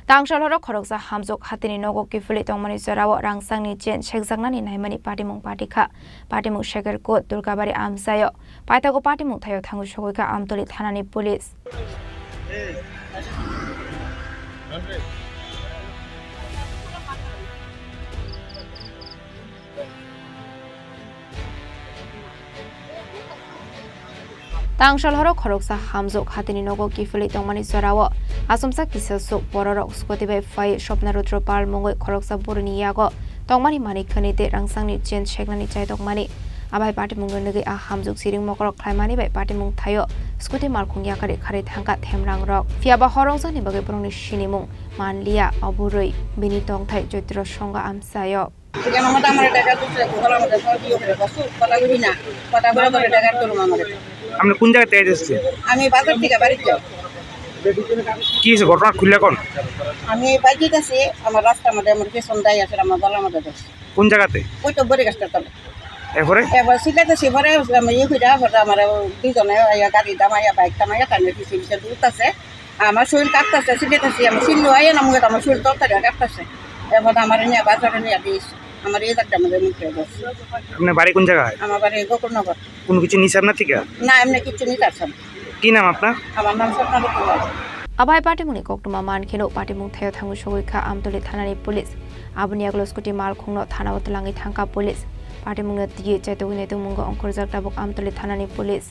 Tangsal horo khoroksa hamjuk Hatini Nogo Kiphilwi Tongmani Jorao rangsangni chen Seknani naimani patimung patika patimung sheger ko Durgabari amsayo paitago patimung thayo thangu shogoika amtoli thanani police Tangsal horo khoroksa hamjuk Hatini Nogo Kiphilwi Tongmani Jorao asumsa kisasuk bororok skotibai fai shopnarutro pal mongoi khoroksa boroni yago Tongmani mani khanite rangsangni chen Seknani Chaitokmani abai patimung ngi a hamjuk siring mokorok khlaimani bai patimung thayo skuti malkhung yakari khare thangka themrang rok fiaba horongsa ni bagai prongni sinimung manlia aburoi bini tong thai joitro songa amsayo আপনি কোন জায়গা থেকে এসেছেন? আমি বাজার থেকে বাড়ি যাই। কি হয়েছে ঘটনা খুললে কোন? আমি বাইকে যাচ্ছি আমার রাস্তার মধ্যে আমার পেছন দাই আছে আমার গলার মধ্যে যাচ্ছে। কোন জায়গাতে? ওই তো বড়ি গাছটার তলে। এরপরে? এবার সিলেটেছি পরে আমি হইরা পরে আমার দুজনে গাড়ি দামাইয়া বাইক দামাইয়া কানে পিছিয়ে পিছিয়ে দৌড়তেছে আমার শরীর কাঁপতেছে সিলেটেছি আমি সিল্লু আইয়া না মুখে আমার শরীর তরতারি কাঁপতেছে এবার আমার নিয়ে বাজারে নিয়ে দিয়েছি আমার এই জায়গাটা আমাদের মুখে যাচ্ছে। আপনার বাড়ি কোন জায়গায়? আমার বাড়ি গোকুলনগর। কোনো কিছু নিছে আপনার থেকে? না এমনি কিছু নিতে আসছেন। কি নাম আপনার? আমার নাম Swapnali Kumar. abai patimuni koktuma mankheno patimung thayo thangu shogoika amtoli thanani police abuni aglo skuti malkhungno thana otlangi thangka police patimung tiye chaitogine tumungo onkorjak tabuk amtoli thanani police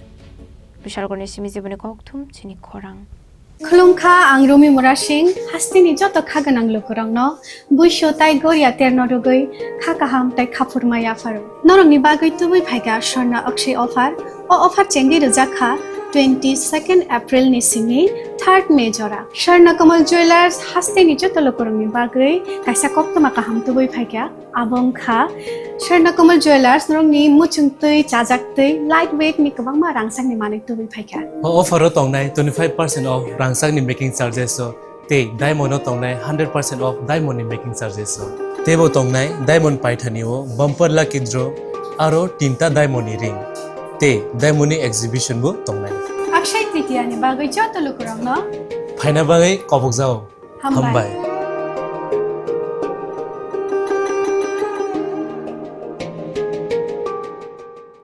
bishalgoni simi jiboni kokthum chini khorang Khulungkha ang Rumi Mura Singh hastini joto khaganang lukurangno buisho tai goria ternodogoi khakaham tai khapurmaya faru norongni bagoi tubui phaiga Sharna Akshay offer o offer chengi rujakha 22nd April ni simi 3rd May jora Sharna Kamal Jewelers hastini joto lukurangni bagoi kaisa koktoma kaham tubui phaiga abongkha Sharna Kamal Jewelers norongni muchungtui chajaktui lightweight ni kabangma rangsangni manik tubui phaiga offer tongnai 25% off rangsangni making charges so te diamond tongnai 100% off diamond ni making charges so tebo tongnai diamond paithani o bumper lucky draw aro tinta diamond ni ring te diamond ni exhibition bu tongnai Akshay Tritiya ni bagoi joto lukurangno phaina bagai kobok jao hambai